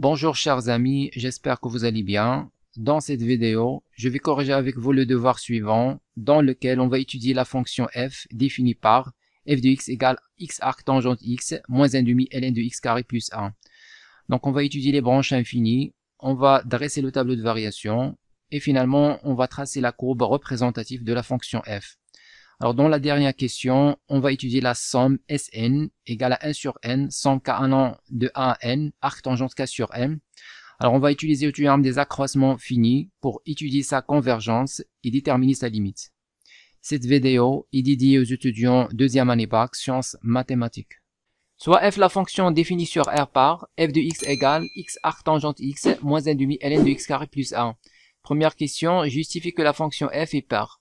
Bonjour chers amis, j'espère que vous allez bien. Dans cette vidéo, je vais corriger avec vous le devoir suivant, dans lequel on va étudier la fonction f définie par f de x égale x arc tangente x moins 1 demi ln de x carré plus 1. Donc on va étudier les branches infinies, on va dresser le tableau de variation et finalement on va tracer la courbe représentative de la fonction f. Alors dans la dernière question, on va étudier la somme Sn égale à 1 sur n, somme k1 de a à n, arc tangente k sur m. Alors on va utiliser le théorème des accroissements finis pour étudier sa convergence et déterminer sa limite. Cette vidéo est dédiée aux étudiants deuxième année bac sciences mathématiques. Soit f la fonction définie sur R par f de x égale x arc tangente x moins 1 demi ln de x carré plus 1. Première question, justifie que la fonction f est paire.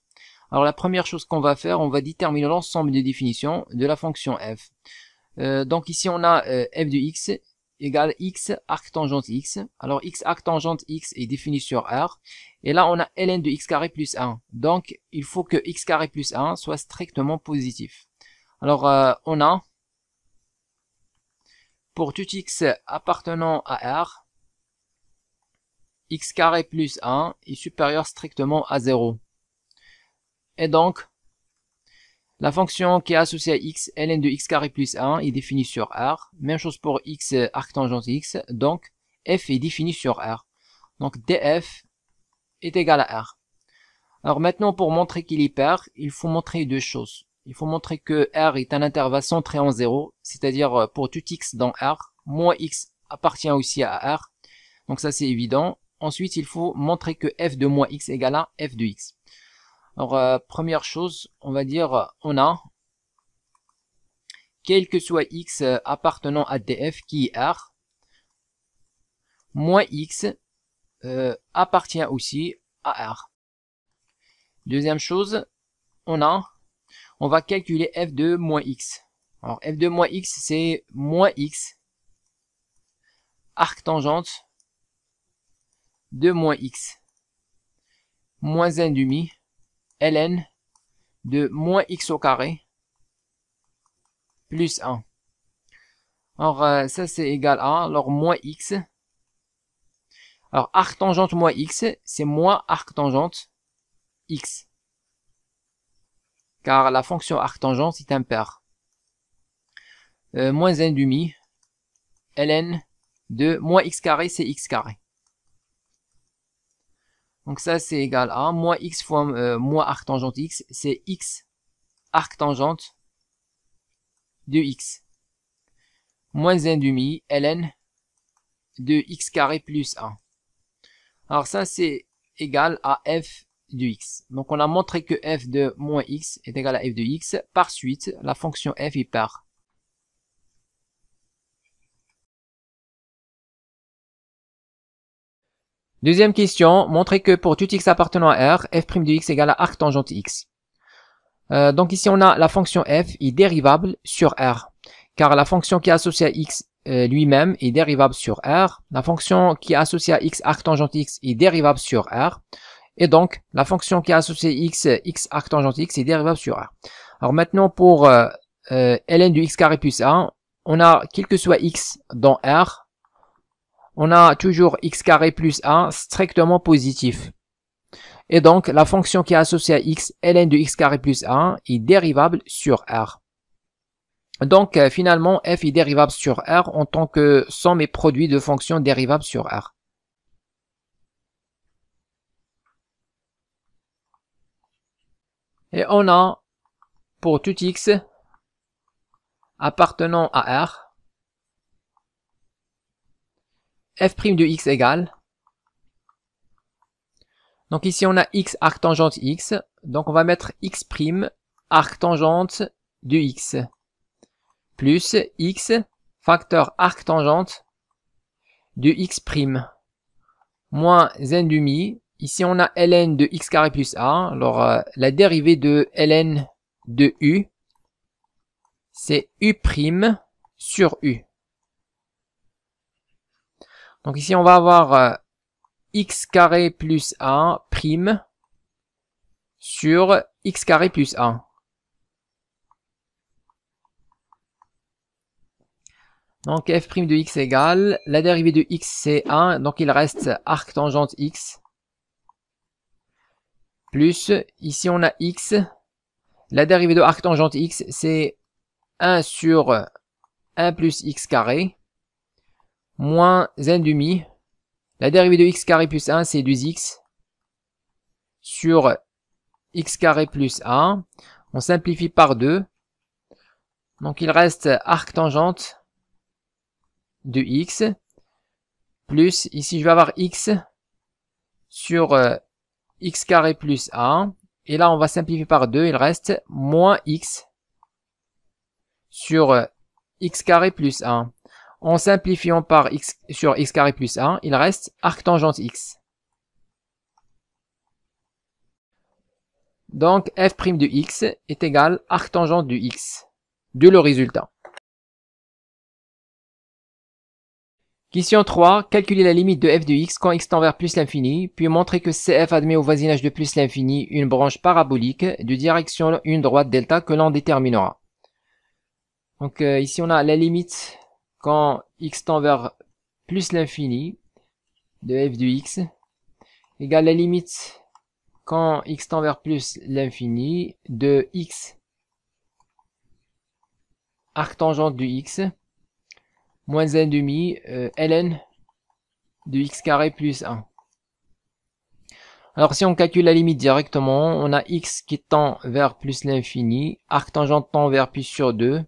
Alors la première chose qu'on va faire, on va déterminer l'ensemble des définitions de la fonction f. Donc ici on a f de x égale x arc tangente x. Alors x arc tangente x est défini sur R. Et là on a ln de x carré plus 1. Donc il faut que x carré plus 1 soit strictement positif. Alors on a pour tout x appartenant à R, x carré plus 1 est supérieur strictement à 0. Et donc, la fonction qui est associée à x, ln de x carré plus 1 est définie sur R. Même chose pour x arc tangente x. Donc, f est défini sur R. Donc, df est égal à R. Alors maintenant, pour montrer qu'il est pair, il faut montrer deux choses. Il faut montrer que R est un intervalle centré en 0, c'est-à-dire pour tout x dans R, moins x appartient aussi à R. Donc ça c'est évident. Ensuite, il faut montrer que f de moins x égale à f de x. Alors, première chose, on va dire, on a, quel que soit x appartenant à df qui est R, moins x appartient aussi à R. Deuxième chose, on va calculer f de moins x. Alors, f de moins x, c'est moins x, arc tangente de moins x, moins 1 demi, ln de moins x au carré plus 1. Alors ça c'est égal à, alors moins x. Alors arc tangente moins x, c'est moins arc tangente x. Car la fonction arc tangente est impaire. Moins 1 demi, ln de moins x carré, c'est x carré. Donc ça c'est égal à moins x fois moins arc tangente x, c'est x arc tangente de x. Moins 1 demi, ln de x carré plus 1. Alors ça c'est égal à f de x. Donc on a montré que f de moins x est égal à f de x. Par suite, la fonction f est paire. Deuxième question, montrer que pour tout x appartenant à R, f' de x égale à arc tangente x. Donc ici on a la fonction f est dérivable sur R, car la fonction qui est associée à x lui-même est dérivable sur R, la fonction qui est associée à x arc tangente x est dérivable sur R, et donc la fonction qui est associée à x arc tangente x est dérivable sur R. Alors maintenant pour ln de x carré plus 1, on a quel que soit x dans R, on a toujours x carré plus 1 strictement positif. Et donc, la fonction qui est associée à x, ln de x carré plus 1, est dérivable sur R. Donc, finalement, f est dérivable sur R en tant que somme et produit de fonctions dérivables sur R. Et on a, pour tout x appartenant à R, f' de x égale. Donc ici on a x arc tangente x, donc on va mettre x' arc tangente de x, plus x facteur arc tangente de x', moins 1 demi, ici on a ln de x carré plus 1, alors la dérivée de ln de u, c'est u' sur u. Donc ici on va avoir x carré plus 1 prime sur x carré plus 1. Donc f' de x égale, la dérivée de x c'est 1, donc il reste arc tangente x, plus, ici on a x, la dérivée de arc tangente x c'est 1 sur 1 plus x carré, moins 1 demi, la dérivée de x carré plus 1 c'est 2x, sur x carré plus 1, on simplifie par 2, donc il reste arc tangente de x, plus, ici je vais avoir x sur x carré plus 1, et là on va simplifier par 2, il reste moins x sur x carré plus 1. En simplifiant par x sur x carré plus 1, il reste arc tangente x. Donc f' de x est égal arc tangente de x, de le résultat. Question 3. Calculer la limite de f de x quand x tend vers plus l'infini, puis montrer que CF admet au voisinage de plus l'infini une branche parabolique de direction une droite delta que l'on déterminera. Donc ici on a la limite quand x tend vers plus l'infini de f de x égale la limite quand x tend vers plus l'infini de x arc tangente de x moins 1 demi ln de x carré plus 1. Alors si on calcule la limite directement, on a x qui tend vers plus l'infini, arc tangente tend vers pi sur 2.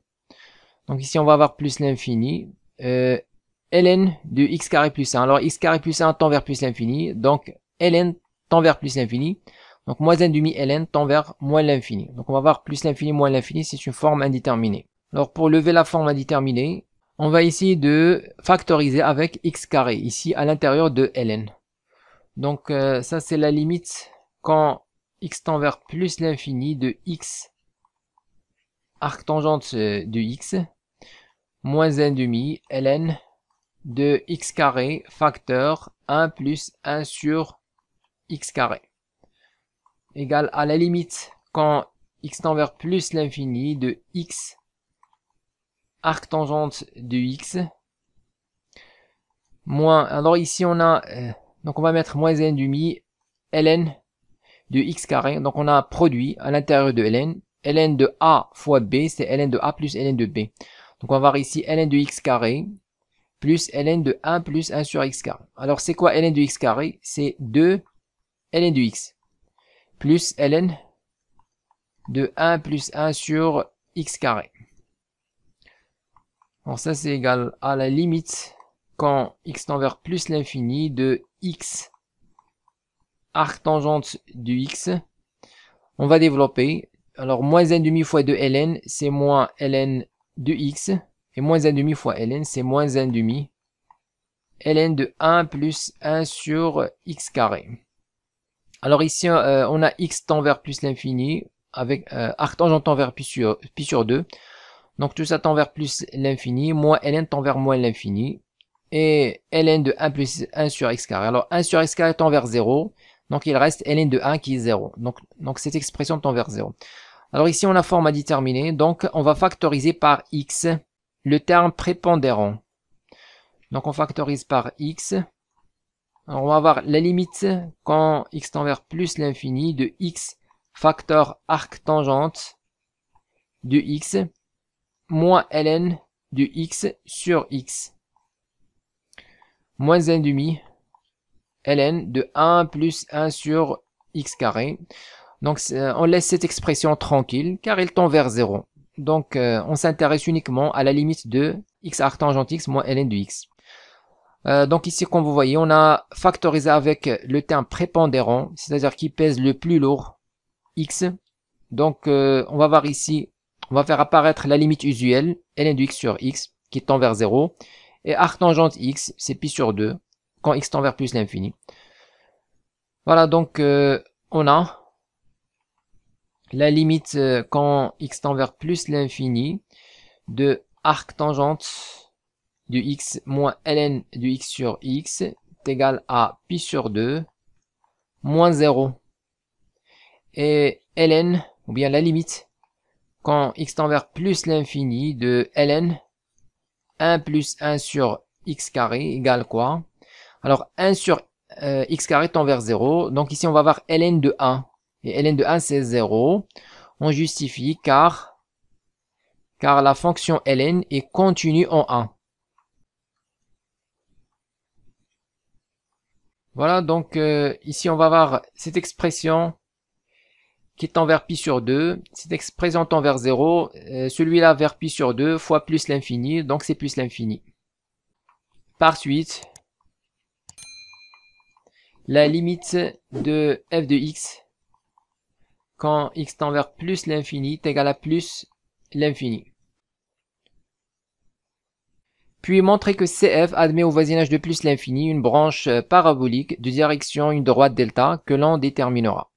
Donc ici on va avoir plus l'infini, ln de x carré plus 1. Alors x carré plus 1 tend vers plus l'infini, donc ln tend vers plus l'infini. Donc moins 1 demi ln tend vers moins l'infini. Donc on va avoir plus l'infini moins l'infini, c'est une forme indéterminée. Alors pour lever la forme indéterminée, on va essayer de factoriser avec x carré, ici à l'intérieur de ln. Donc ça c'est la limite quand x tend vers plus l'infini de x arc tangente de x moins 1 demi ln de x carré facteur 1 plus 1 sur x carré égale à la limite quand x tend vers plus l'infini de x arc tangente de x moins, alors ici on a donc on va mettre moins 1 demi ln de x carré, donc on a un produit à l'intérieur de ln de a fois b c'est ln de a plus ln de b, donc on va voir ici ln de x carré plus ln de 1 plus 1 sur x carré. Alors c'est quoi ln de x carré? C'est 2 ln de x plus ln de 1 plus 1 sur x carré. Alors ça c'est égal à la limite quand x tend vers plus l'infini de x arc tangente de x. On va développer. Alors moins 1 demi fois 2 ln c'est moins ln de x. Et moins 1 demi fois ln c'est moins 1 demi ln de 1 plus 1 sur x carré. Alors ici on a x tend vers plus l'infini avec arc tangente tend vers pi sur 2. Donc tout ça tend vers plus l'infini, moins ln tend vers moins l'infini, et ln de 1 plus 1 sur x carré. Alors 1 sur x carré tend vers 0, donc il reste ln de 1 qui est 0. Donc cette expression tend vers 0. Alors ici on a forme à déterminer, donc on va factoriser par x le terme prépondérant. Donc on factorise par x. Alors on va avoir la limite quand x tend vers plus l'infini de x facteur arc tangente de x moins ln de x sur x moins 1 demi ln de 1 plus 1 sur x carré. Donc on laisse cette expression tranquille car elle tend vers 0. Donc on s'intéresse uniquement à la limite de x arc tangente x moins ln de x. Donc ici comme vous voyez on a factorisé avec le terme prépondérant, c'est-à-dire qui pèse le plus lourd x. Donc on va voir ici, on va faire apparaître la limite usuelle ln de x sur x qui tend vers 0 et arc tangente x c'est pi sur 2 quand x tend vers plus l'infini. Voilà, donc on a la limite quand x tend vers plus l'infini de arc tangente de x moins ln de x sur x est égal à pi sur 2 moins 0 et ln, ou bien la limite quand x tend vers plus l'infini de ln 1 plus 1 sur x carré égale quoi? Alors 1 sur x carré tend vers 0. Donc ici on va avoir ln de 1. Et ln de 1 c'est 0. On justifie car la fonction ln est continue en 1. Voilà, donc ici on va avoir cette expression qui tend vers pi sur 2. Cette expression tend vers 0. Celui-là vers pi sur 2 fois plus l'infini. Donc c'est plus l'infini. Par suite, la limite de f de x quand x tend vers plus l'infini est égal à plus l'infini. Puis montrer que CF admet au voisinage de plus l'infini une branche parabolique de direction une droite delta que l'on déterminera.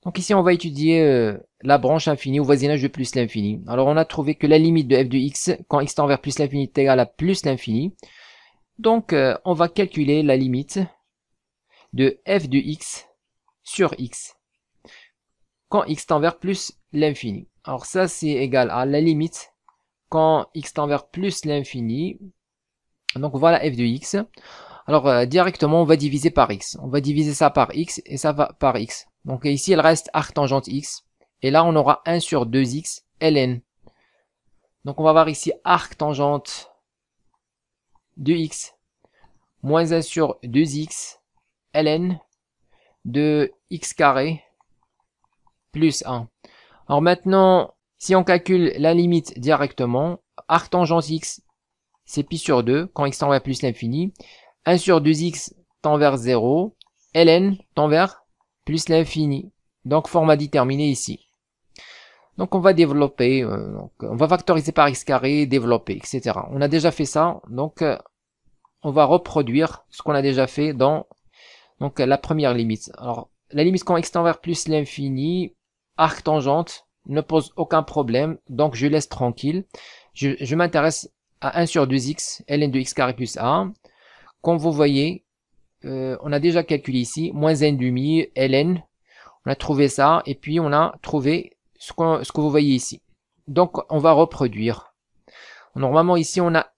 Donc ici on va étudier la branche infinie au voisinage de plus l'infini. Alors on a trouvé que la limite de f de x quand x tend vers plus l'infini est égale à plus l'infini. Donc on va calculer la limite de f de x sur x quand x tend vers plus l'infini. Alors ça c'est égal à la limite quand x tend vers plus l'infini. Donc voilà f de x. Alors directement on va diviser par x. On va diviser ça par x et ça va par x. Donc ici il reste arc tangente x. Et là on aura 1 sur 2x ln. Donc on va avoir ici arc tangente de x moins 1 sur 2x ln de x carré plus 1. Alors maintenant, si on calcule la limite directement, arc tangente x, c'est pi sur 2, quand x tend vers plus l'infini. 1 sur 2x tend vers 0, ln tend vers plus l'infini. Donc format déterminé ici. Donc on va développer, on va factoriser par x carré, développer, etc. On a déjà fait ça, donc on va reproduire ce qu'on a déjà fait dans donc la première limite. Alors la limite quand x tend vers plus l'infini, arc tangente ne pose aucun problème, donc je laisse tranquille. Je m'intéresse à 1 sur 2x, ln de x carré plus 1. Comme vous voyez, on a déjà calculé ici, moins 1,5 ln, on a trouvé ça, et puis on a trouvé ce que vous voyez ici. Donc on va reproduire. Normalement ici on a,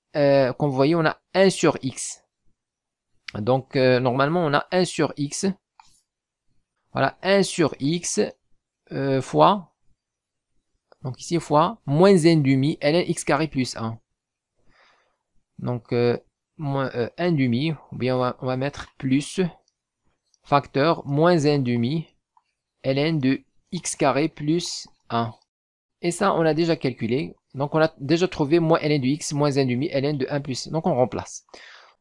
comme vous voyez, on a 1 sur x. Donc normalement on a 1 sur x. Voilà, 1 sur x fois, donc ici fois, moins 1,5 ln x carré plus 1. Donc moins 1,5, ou bien on va mettre plus facteur moins 1,5 ln de x carré plus 1. Et ça on a déjà calculé. Donc on a déjà trouvé moins ln de x moins 1,5 ln de 1 plus. Donc on remplace.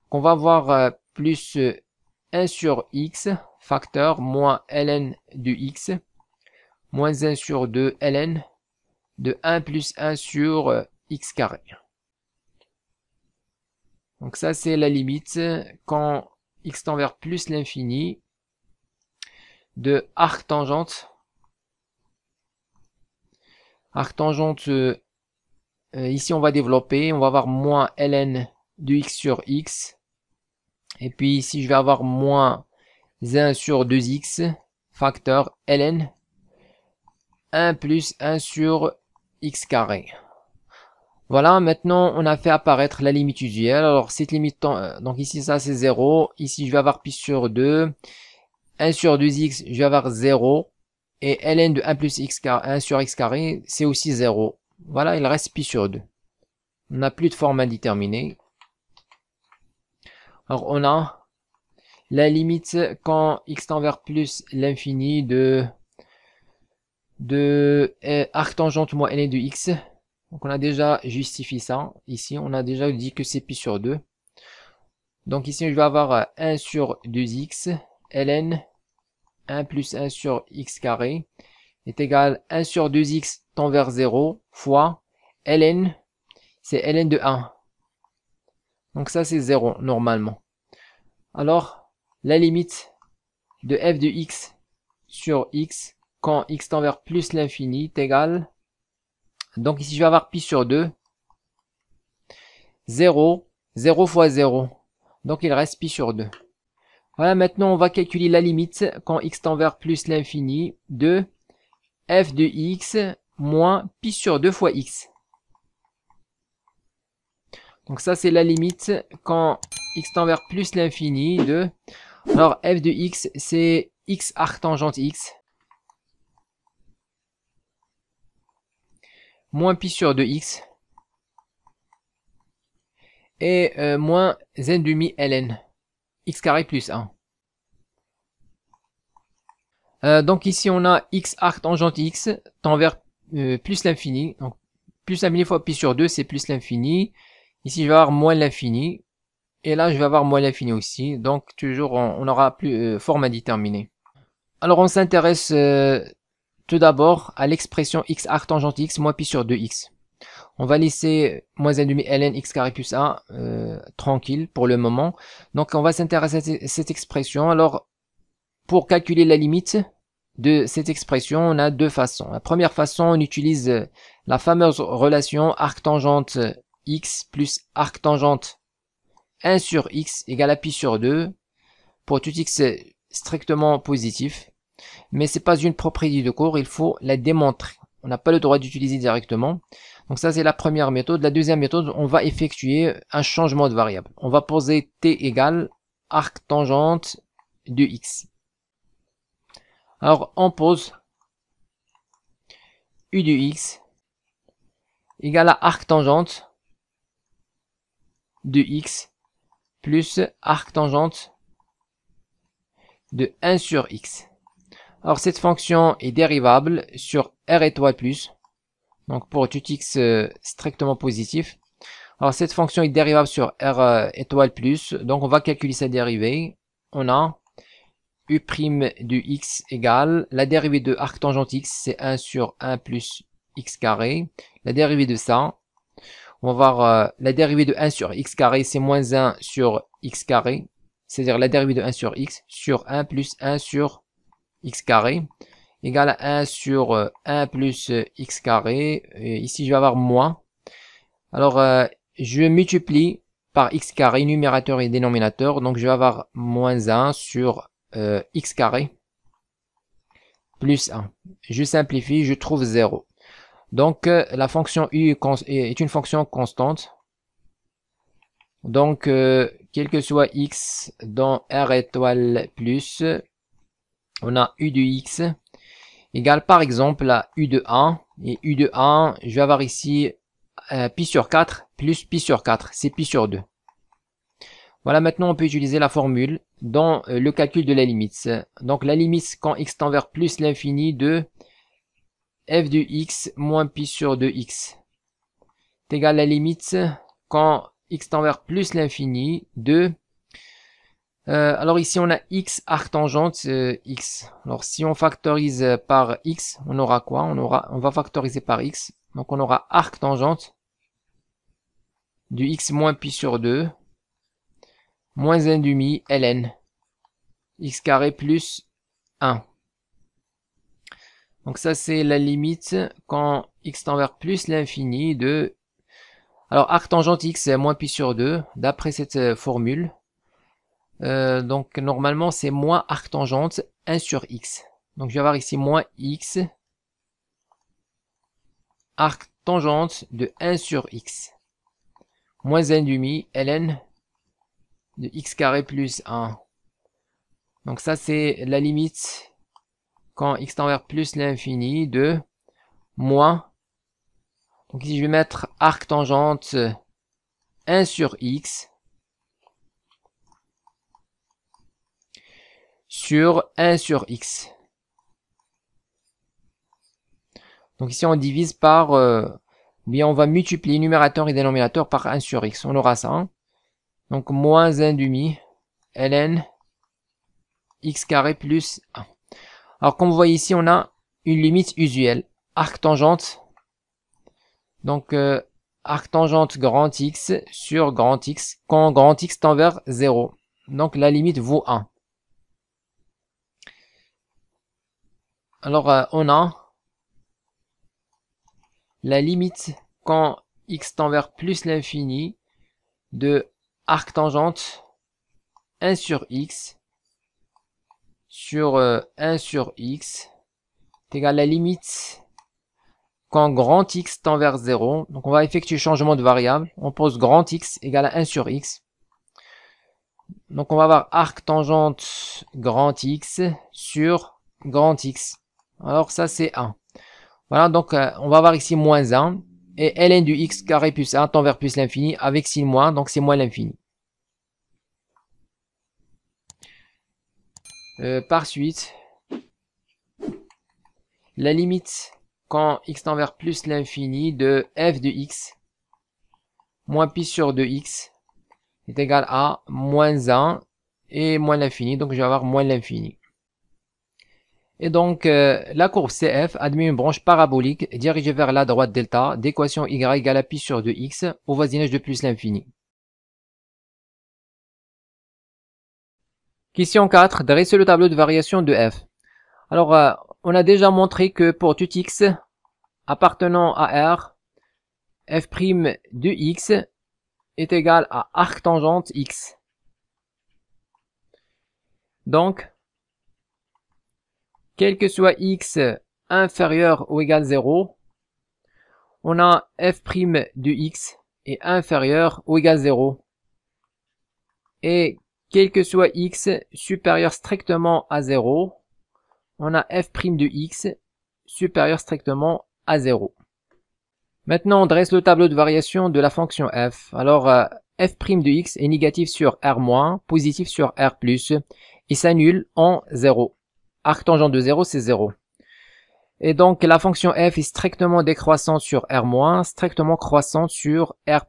Donc, on va avoir plus 1 sur x facteur moins ln de x moins 1 sur 2 ln de 1 plus 1 sur x carré. Donc ça c'est la limite quand x tend vers plus l'infini de arc tangente. Arc tangente, ici on va développer, on va avoir moins ln de x sur x. Et puis ici je vais avoir moins 1 sur 2x facteur ln 1 plus 1 sur x carré. Voilà, maintenant on a fait apparaître la limite usuelle. Alors cette limite, donc ici ça c'est 0, ici je vais avoir pi sur 2, 1 sur 2x je vais avoir 0, et ln de 1 plus x carré, 1 sur x carré c'est aussi 0. Voilà, il reste pi sur 2. On n'a plus de forme indéterminée. Alors on a la limite quand x tend vers plus l'infini de arc tangente moins ln de x. Donc on a déjà justifié ça. Ici on a déjà dit que c'est pi sur 2. Donc ici je vais avoir 1 sur 2x ln 1 plus 1 sur x carré est égal à 1 sur 2x tend vers 0 fois ln, c'est ln de 1. Donc ça c'est 0 normalement. Alors la limite de f de x sur x quand x tend vers plus l'infini est égal, donc ici je vais avoir pi sur 2, 0, 0 fois 0, donc il reste pi sur 2. Voilà, maintenant on va calculer la limite quand x tend vers plus l'infini de f de x moins pi sur 2 fois x. Donc ça c'est la limite quand x tend vers plus l'infini de... Alors f de x c'est x arc tangente x moins pi sur 2x et moins n demi ln x carré plus 1. Donc ici on a x arc tangente x tend vers plus l'infini. Donc plus l'infini fois pi sur 2 c'est plus l'infini. Ici je vais avoir moins l'infini. Et là je vais avoir moins l'infini aussi. Donc toujours on aura plus forme indéterminée. Alors on s'intéresse tout d'abord à l'expression x arc tangente x moins pi sur 2x. On va laisser moins 1 demi ln x carré plus 1 tranquille pour le moment. Donc on va s'intéresser à cette expression. Alors pour calculer la limite de cette expression, on a deux façons. La première façon, on utilise la fameuse relation arc tangente x plus arc tangente 1 sur x égale à pi sur 2 pour tout x strictement positif. Mais c'est pas une propriété de cours, il faut la démontrer. On n'a pas le droit d'utiliser directement. Donc ça c'est la première méthode. La deuxième méthode, on va effectuer un changement de variable. On va poser t égale arc tangente de x. Alors on pose u de x égale à arc tangente de x plus arc tangente de 1 sur x. Alors cette fonction est dérivable sur r étoile plus, donc pour tout x strictement positif. Alors cette fonction est dérivable sur r étoile plus, donc on va calculer sa dérivée. On a u' de x égale la dérivée de arc tangente x, c'est 1 sur 1 plus x carré. La dérivée de ça, on va voir la dérivée de 1 sur x carré, c'est moins 1 sur x carré, c'est-à-dire la dérivée de 1 sur x sur 1 plus 1 sur x carré égale à 1 sur 1 plus x carré. Et ici je vais avoir moins. Alors je multiplie par x carré, numérateur et dénominateur, donc je vais avoir moins 1 sur x carré plus 1. Je simplifie, je trouve 0. Donc la fonction u est une fonction constante. Donc quel que soit x dans r étoile plus, on a u de x égale par exemple à u de 1. Et u de 1, je vais avoir ici pi sur 4 plus pi sur 4, c'est pi sur 2. Voilà, maintenant on peut utiliser la formule dans le calcul de la limite. Donc la limite quand x tend vers plus l'infini de f de x moins pi sur 2x est égal à la limite quand x tend vers plus l'infini de... alors ici on a x arc tangente x. Alors si on factorise par x, on aura quoi? On va factoriser par x. Donc on aura arc tangente du x moins pi sur 2 moins 1 demi ln x carré plus 1. Donc ça c'est la limite quand x tend vers plus l'infini de... Alors arc tangente x moins pi sur 2 d'après cette formule. Donc normalement c'est moins arc tangente 1 sur x. Donc je vais avoir ici moins x arc tangente de 1 sur x moins 1 demi ln de x carré plus 1. Donc ça c'est la limite quand x tend vers plus l'infini de moins. Donc ici je vais mettre arc tangente 1 sur x sur 1 sur x. Donc ici on divise par, bien on va multiplier numérateur et dénominateur par 1 sur x. On aura ça. Hein. Donc moins 1 demi ln x carré plus 1. Alors comme vous voyez ici on a une limite usuelle. Arc tangente. Donc arc tangente grand x sur grand x quand grand x tend vers 0. Donc la limite vaut 1. Alors on a la limite quand x tend vers plus l'infini de arc tangente 1 sur x sur 1 sur x est égal à la limite quand grand X tend vers 0. Donc on va effectuer changement de variable. On pose grand X égale à 1 sur X. Donc on va avoir arc tangente grand X sur grand X. Alors ça c'est 1. Voilà, donc on va avoir ici moins 1. Et ln du x carré plus 1 tend vers plus l'infini avec signe moins, donc c'est moins l'infini. Par suite, la limite quand x tend vers plus l'infini de f de x moins pi sur 2x est égal à moins 1 et moins l'infini, donc je vais avoir moins l'infini. Et donc, la courbe CF admet une branche parabolique dirigée vers la droite delta d'équation y égale à pi sur 2x au voisinage de plus l'infini. Question 4. Dressez le tableau de variation de f. Alors, on a déjà montré que pour tout x appartenant à R, f' de x est égal à arc tangente x. Donc, quel que soit x inférieur ou égal 0, on a f' de x est inférieur ou égal 0. Et quel que soit x supérieur strictement à 0, on a f' de x supérieur strictement à 0. Maintenant, on dresse le tableau de variation de la fonction f. Alors, f' de x est négatif sur r-, positif sur r+, et s'annule en 0. Arc tangent de 0, c'est 0. Et donc, la fonction f est strictement décroissante sur r-, strictement croissante sur r+.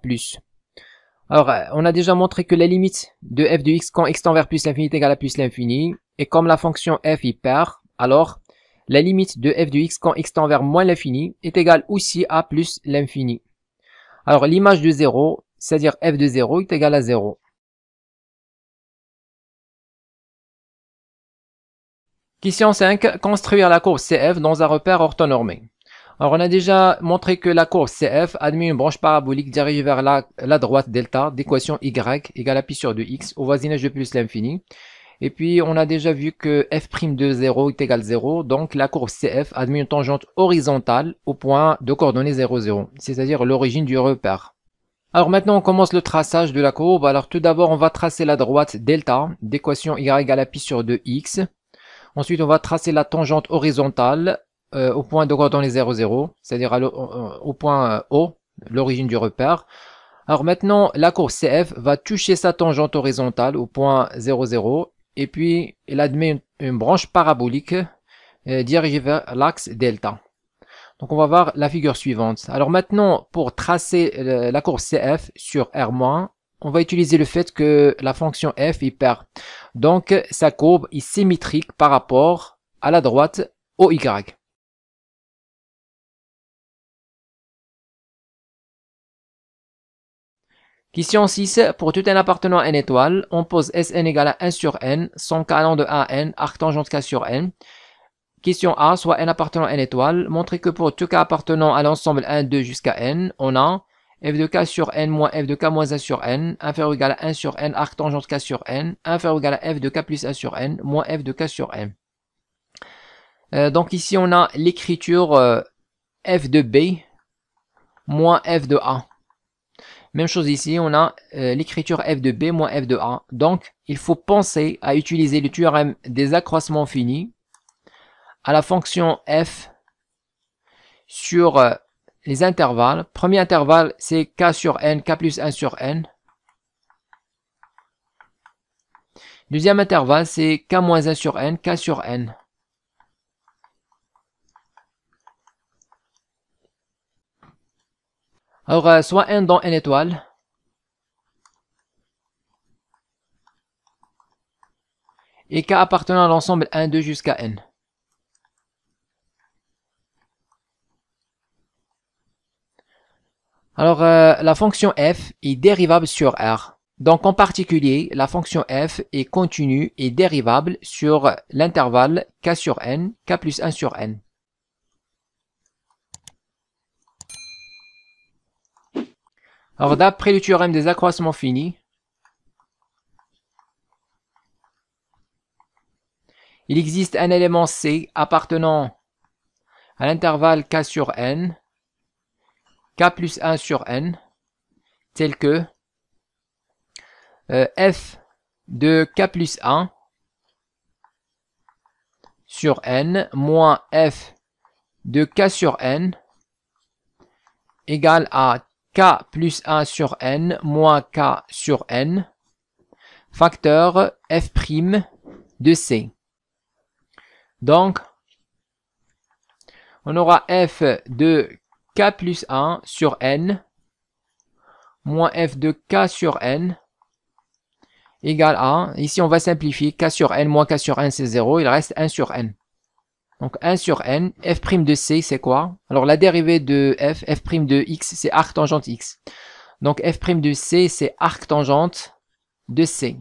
Alors, on a déjà montré que la limite de f de x quand x tend vers plus l'infini est égale à plus l'infini. Et comme la fonction f est paire, alors la limite de f de x quand x tend vers moins l'infini est égale aussi à plus l'infini. Alors, l'image de 0, c'est-à-dire f de 0 est égale à 0. Question 5. Construire la courbe CF dans un repère orthonormé. Alors, on a déjà montré que la courbe CF admet une branche parabolique dirigée vers la droite delta d'équation y égale à pi sur 2x au voisinage de plus l'infini. Et puis, on a déjà vu que f' de 0 est égal à 0. Donc, la courbe CF admet une tangente horizontale au point de coordonnées 0, 0, c'est-à-dire l'origine du repère. Alors maintenant, on commence le traçage de la courbe. Alors, tout d'abord, on va tracer la droite delta d'équation y égale à pi sur 2x. Ensuite, on va tracer la tangente horizontale au point de coordonnées 0, 0, c'est-à-dire au point O, l'origine du repère. Alors maintenant, la courbe CF va toucher sa tangente horizontale au point 0, 0, et puis elle admet une branche parabolique dirigée vers l'axe delta. Donc on va voir la figure suivante. Alors maintenant, pour tracer la courbe CF sur R-, on va utiliser le fait que la fonction f est paire. Donc, sa courbe est symétrique par rapport à la droite OY. Question 6. Pour tout un appartenant à n étoile, on pose Sn égale à 1 sur n, son k allant de A à n, arc tangente k sur n. Question A, soit n appartenant à n étoile, montrer que pour tout k appartenant à l'ensemble 1, 2 jusqu'à n, on a f de k sur n moins f de k moins 1 sur n, inférieur ou égal à 1 sur n, arc tangente k sur n, inférieur ou égal à f de k plus 1 sur n, moins f de k sur n. Donc ici, on a l'écriture f de b moins f de a. Même chose ici, on a l'écriture f de b moins f de a. Donc, il faut penser à utiliser le théorème des accroissements finis à la fonction f sur les intervalles. Premier intervalle, c'est k sur n, k plus 1 sur n. Deuxième intervalle, c'est k moins 1 sur n, k sur n. Alors, soit n dans n étoile. Et k appartenant à l'ensemble 1, 2 jusqu'à n. Alors, la fonction f est dérivable sur R. Donc, en particulier, la fonction f est continue et dérivable sur l'intervalle k sur n, k plus 1 sur n. Alors, d'après le théorème des accroissements finis, il existe un élément C appartenant à l'intervalle k sur n k plus 1 sur n, tel que f de k plus 1 sur n moins f de k sur n égale à k plus 1 sur n moins k sur n, facteur f' de c. Donc, on aura f de k plus 1 sur n moins f de k sur n égale à, ici on va simplifier, k sur n moins k sur n c'est 0, il reste 1 sur n. Donc 1 sur n, f' de c c'est quoi? Alors la dérivée de f, f' de x c'est arc tangente x. Donc f' de c c'est arc tangente de c.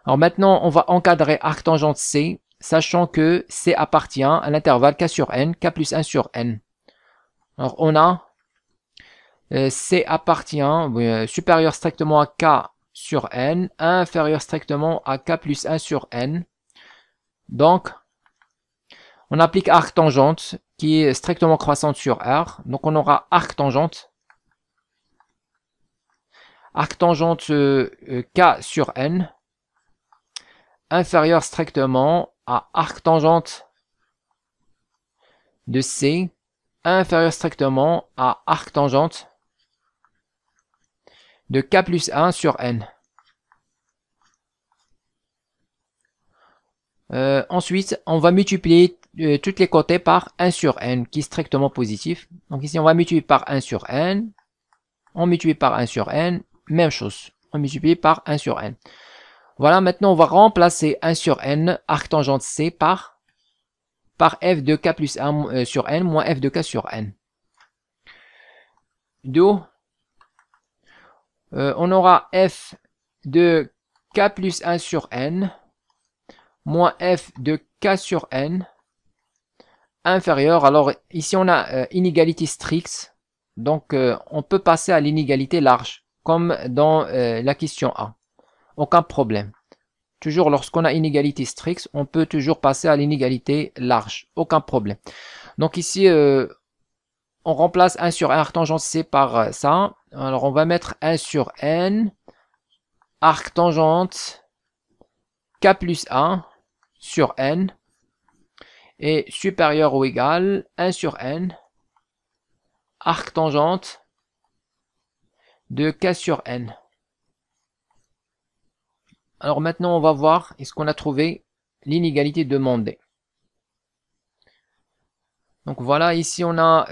Alors maintenant on va encadrer arc tangente c, sachant que c appartient à l'intervalle k sur n, k plus 1 sur n. Alors on a c appartient supérieur strictement à k sur n, inférieur strictement à k plus 1 sur n. Donc, on applique arc tangente qui est strictement croissante sur R. Donc, on aura arc tangente k sur n, inférieur strictement à arc tangente de c, inférieur strictement à arc tangente de k plus 1 sur n. Ensuite, on va multiplier tous les côtés par 1 sur n, qui est strictement positif. Donc ici, on va multiplier par 1 sur n. On multiplie par 1 sur n. Même chose. On multiplie par 1 sur n. Voilà, maintenant, on va remplacer 1 sur n, arc tangente c, par f de k plus 1 sur n moins f de k sur n. D'où on aura f de k plus 1 sur n moins f de k sur n inférieur. Alors ici on a inégalité stricte, donc on peut passer à l'inégalité large, comme dans la question A. Aucun problème. Toujours lorsqu'on a inégalité stricte, on peut toujours passer à l'inégalité large. Aucun problème. Donc ici, on remplace 1 sur 1 arc tangente c par ça. Alors on va mettre 1 sur n, arc tangente k plus 1 sur n est supérieur ou égal 1 sur n, arc tangente de k sur n. Alors maintenant, on va voir est-ce qu'on a trouvé l'inégalité demandée. Donc voilà, ici on a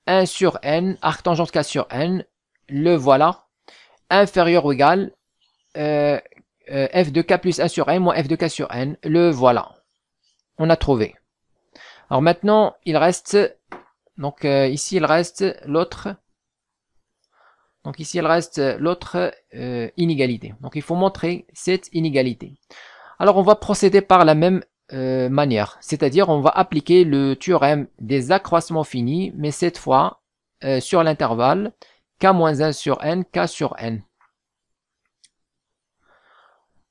1 sur n, arc tangente k sur n, le voilà, inférieur ou égal f de k plus 1 sur n moins f de k sur n, le voilà. On a trouvé. Alors maintenant, il reste, donc ici il reste l'autre. Donc ici, il reste l'autre inégalité. Donc il faut montrer cette inégalité. Alors on va procéder par la même manière. C'est-à-dire on va appliquer le théorème des accroissements finis, mais cette fois sur l'intervalle k-1 sur n, k sur n.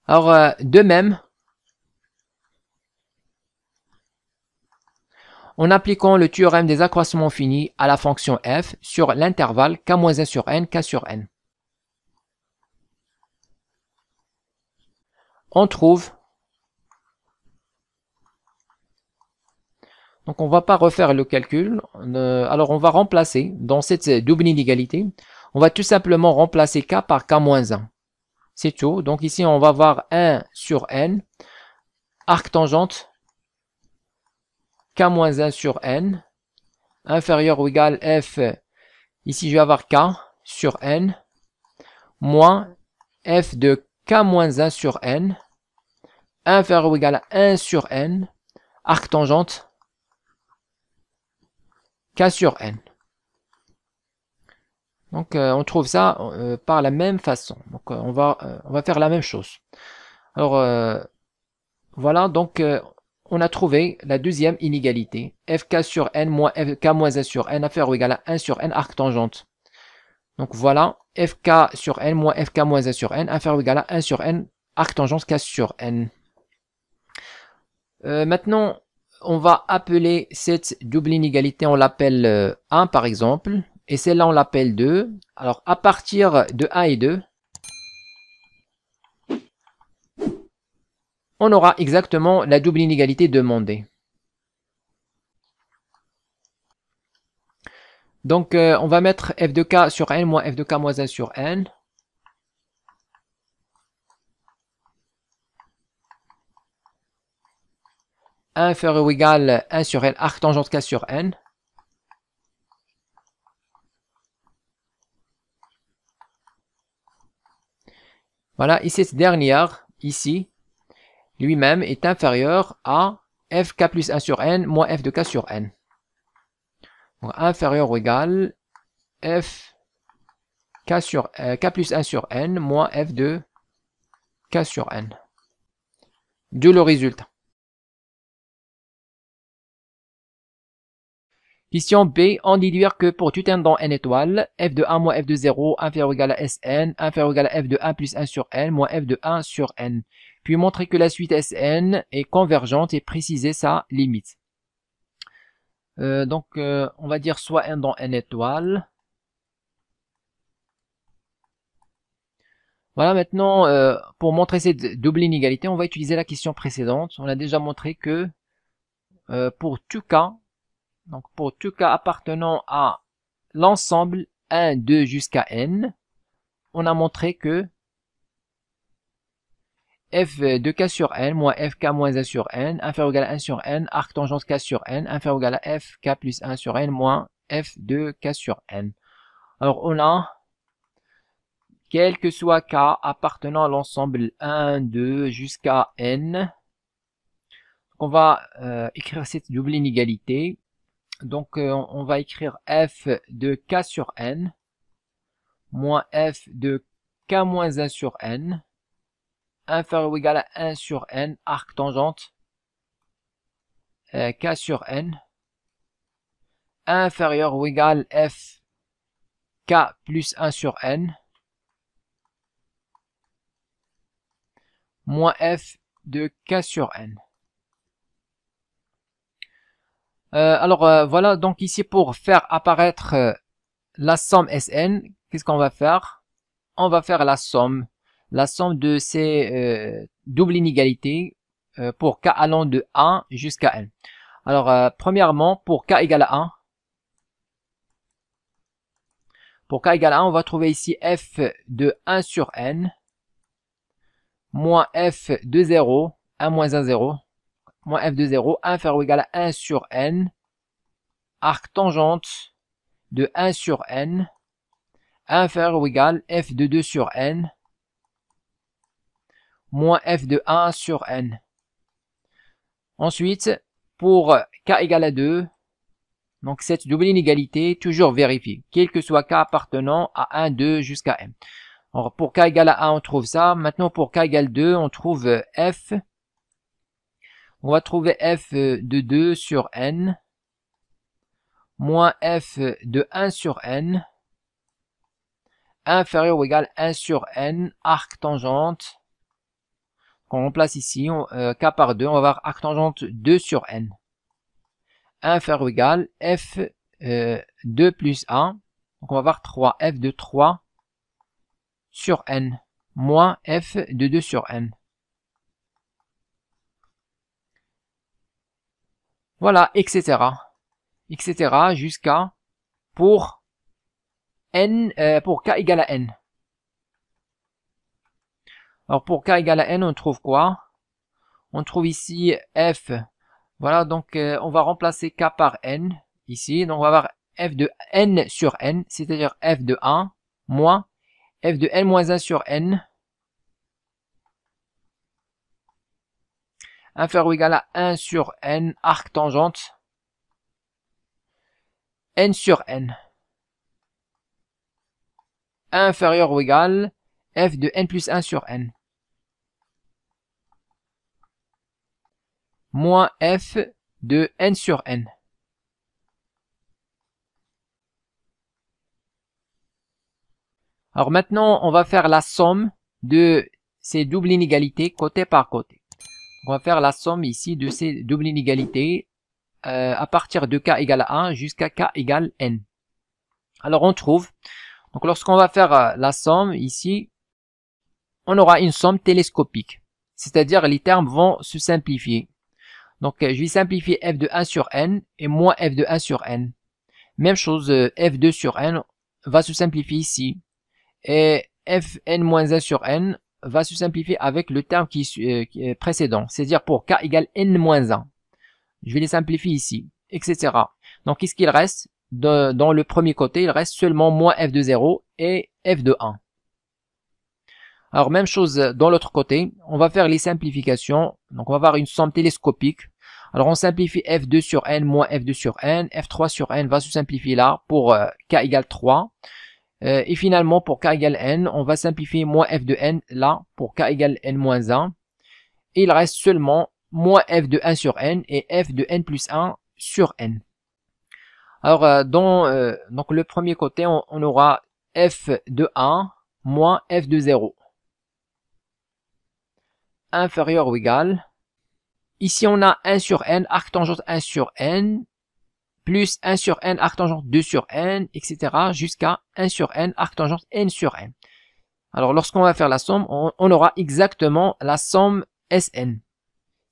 Alors de même, en appliquant le théorème des accroissements finis à la fonction f sur l'intervalle k-1 sur n, k sur n. On trouve, donc on va pas refaire le calcul, alors on va remplacer dans cette double inégalité, on va tout simplement remplacer k par k-1. C'est tout, donc ici on va avoir 1 sur n, arc tangente k-1 sur n, inférieur ou égal f, ici je vais avoir k sur n, moins f de k-1 sur n, inférieur ou égal à 1 sur n, arc tangente k sur n. Donc on trouve ça par la même façon. Donc on va faire la même chose. Alors voilà, donc on a trouvé la deuxième inégalité. Fk sur n moins fk-1 sur n inférieur ou égal à 1 sur n arc tangente. Donc voilà, fk sur n moins fk-1 sur n inférieur ou égal à 1 sur n arc tangente k sur n. Maintenant, on va appeler cette double inégalité, on l'appelle 1 par exemple, et celle-là on l'appelle 2. Alors à partir de 1 et 2, on aura exactement la double inégalité demandée. Donc on va mettre f de k sur n moins f de k moins 1 sur n. Inférieur ou égal 1 sur n, arc tangente k sur n. Voilà, et cette dernière, ici, lui-même est inférieur à fk plus 1 sur n moins f de k sur n. Donc, inférieur ou égal f k plus 1 sur n moins f de k sur n. D'où le résultat. Question B, en déduire que pour tout n dans n étoiles, f de 1 moins f de 0 inférieur ou égal à Sn, inférieur ou égal à f de 1 plus 1 sur n moins f de 1 sur n. Puis montrer que la suite Sn est convergente et préciser sa limite. Donc on va dire soit n dans n étoiles. Voilà, maintenant pour montrer cette double inégalité, on va utiliser la question précédente. On a déjà montré que pour tout cas, donc pour tout cas appartenant à l'ensemble 1, 2 jusqu'à n, on a montré que f de k sur n moins fk moins 1 sur n, inférieur ou égal à 1 sur n, arc tangente k sur n, inférieur ou égal à f k plus 1 sur n moins f de k sur n. Alors on a, quel que soit k appartenant à l'ensemble 1, 2 jusqu'à n, on va écrire cette double inégalité. Donc on va écrire f de k sur n moins f de k moins 1 sur n inférieur ou égal à 1 sur n arc tangente k sur n inférieur ou égal f k plus 1 sur n moins f de k sur n. Voilà, donc ici pour faire apparaître la somme Sn, qu'est-ce qu'on va faire? On va faire la somme de ces doubles inégalités pour k allant de 1 jusqu'à n. Alors premièrement, pour k égale à 1, on va trouver ici f de 1 sur n moins f de 0, 1 moins 1, 0, moins f de 0, inférieur ou égal à 1 sur n, arc tangente de 1 sur n, inférieur ou égal f de 2 sur n, moins f de 1 sur n. Ensuite, pour k égale à 2, donc cette double inégalité, toujours vérifiée, quel que soit k appartenant à 1, 2 jusqu'à n. Alors pour k égale à 1, on trouve ça. Maintenant pour k égale 2, on trouve f. On va trouver f de 2 sur n, moins f de 1 sur n, inférieur ou égal à 1 sur n, arc tangente. On remplace ici k par 2, on va avoir arc tangente 2 sur n. Inférieur ou égal f 2 plus 1, donc on va avoir 3, f de 3 sur n, moins f de 2 sur n. Voilà, etc. etc. jusqu'à pour n, pour k égale à n. Alors pour k égale à n, on trouve quoi? On trouve ici f. Voilà, donc on va remplacer k par n ici. Donc on va avoir f de n sur n, c'est-à-dire f de 1 moins f de n moins 1 sur n inférieur ou égal à 1 sur n arc tangente n sur n inférieur ou égal f de n plus 1 sur n moins f de n sur n. Alors maintenant, on va faire la somme de ces doubles inégalités côté par côté. On va faire la somme ici de ces doubles inégalités à partir de k égale à 1 jusqu'à k égale n. Alors on trouve, donc lorsqu'on va faire la somme ici, on aura une somme télescopique, c'est-à-dire les termes vont se simplifier. Donc je vais simplifier f de 1 sur n et moins f de 1 sur n. Même chose, f2 sur n va se simplifier ici. Et fn moins 1 sur n va se simplifier avec le terme qui est précédent, c'est-à-dire pour k égale n moins 1. Je vais les simplifier ici, etc. Donc qu'est-ce qu'il reste dans le premier côté? Il reste seulement moins f de 0 et f de 1. Alors même chose dans l'autre côté, on va faire les simplifications. Donc on va avoir une somme télescopique. Alors on simplifie f2 sur n moins f2 sur n, f3 sur n va se simplifier là pour k égale 3. Et finalement pour k égale n, on va simplifier moins f de n là pour k égale n moins 1. Et il reste seulement moins f de 1 sur n et f de n plus 1 sur n. Alors donc le premier côté, on aura f de 1 moins f de 0. Inférieur ou égal. Ici, on a 1 sur n, arctangente 1 sur n, plus 1 sur n, arctangente 2 sur n, etc. jusqu'à 1 sur n, arctangente n sur n. Alors, lorsqu'on va faire la somme, on aura exactement la somme Sn.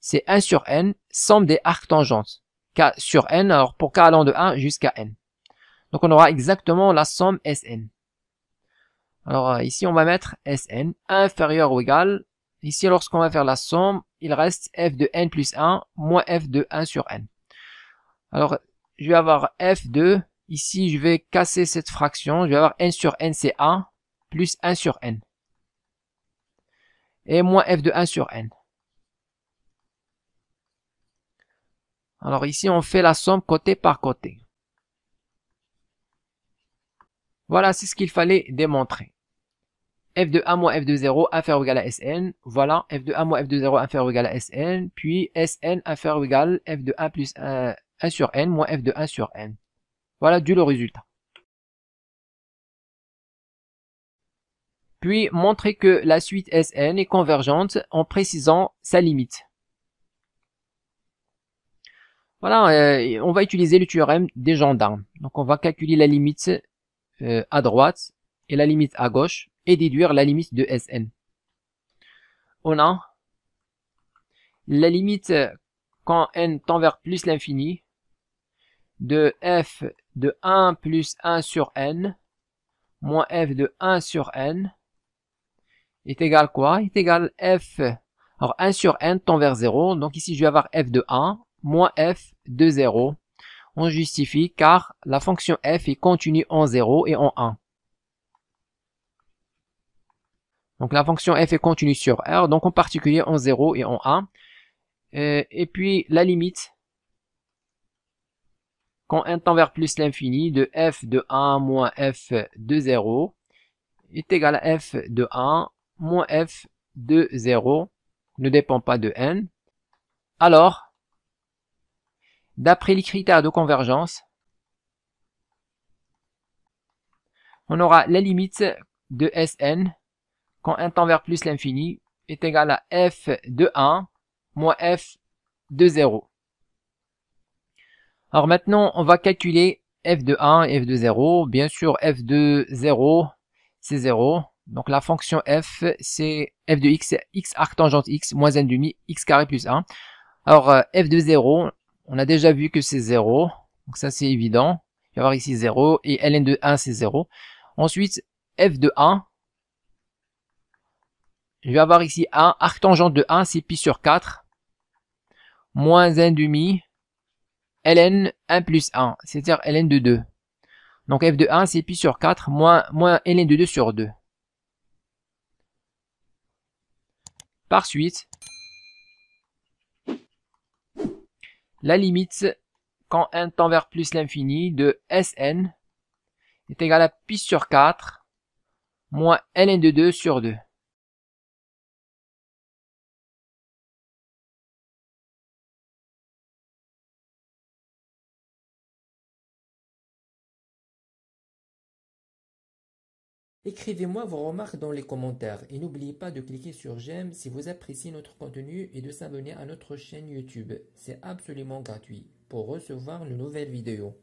C'est 1 sur n, somme des arctangentes. K sur n, alors pour k allant de 1 jusqu'à n. Donc, on aura exactement la somme Sn. Alors, ici, on va mettre Sn inférieur ou égal. Ici, lorsqu'on va faire la somme, il reste f de n plus 1 moins f de 1 sur n. Alors, je vais avoir f de, ici, je vais casser cette fraction. Je vais avoir n sur n, c'est 1, plus 1 sur n. Et moins f de 1 sur n. Alors ici, on fait la somme côté par côté. Voilà, c'est ce qu'il fallait démontrer. f de 1 moins f de 0 inférieur ou égal à Sn. Voilà, f de 1 moins f de 0 inférieur ou égal à Sn. Puis Sn inférieur ou égal f de 1 plus 1 sur n moins f de 1 sur n. Voilà, du le résultat. Puis, montrer que la suite Sn est convergente en précisant sa limite. Voilà, on va utiliser le théorème des gendarmes. Donc, on va calculer la limite à droite et la limite à gauche et déduire la limite de Sn. On a la limite quand n tend vers plus l'infini de f de 1 plus 1 sur n moins f de 1 sur n est égal quoi? Est égal f, alors 1 sur n tend vers 0, donc ici je vais avoir f de 1 moins f de 0. On justifie car la fonction f est continue en 0 et en 1. Donc la fonction f est continue sur R, donc en particulier en 0 et en 1. Et puis la limite, quand n tend vers plus l'infini, de f de 1 moins f de 0 est égal à f de 1 moins f de 0, ne dépend pas de n. Alors, d'après les critères de convergence, on aura la limite de Sn quand n tend vers plus l'infini est égal à f de 1 moins f de 0. Alors maintenant, on va calculer f de 1 et f de 0. Bien sûr, f de 0, c'est 0. Donc la fonction f, c'est f de x, x arctangente x, moins n demi, x carré plus 1. Alors f de 0, on a déjà vu que c'est 0. Donc ça, c'est évident. Il va y avoir ici 0 et ln de 1, c'est 0. Ensuite, f de 1, je vais avoir ici 1, arctangente de 1, c'est pi sur 4, moins 1 demi, ln 1 plus 1, c'est-à-dire ln de 2. Donc f de 1, c'est pi sur 4, moins ln de 2 sur 2. Par suite, la limite, quand n tend vers plus l'infini, de Sn est égale à pi sur 4, moins ln de 2 sur 2. Écrivez-moi vos remarques dans les commentaires et n'oubliez pas de cliquer sur j'aime si vous appréciez notre contenu et de s'abonner à notre chaîne YouTube. C'est absolument gratuit pour recevoir de nouvelles vidéos.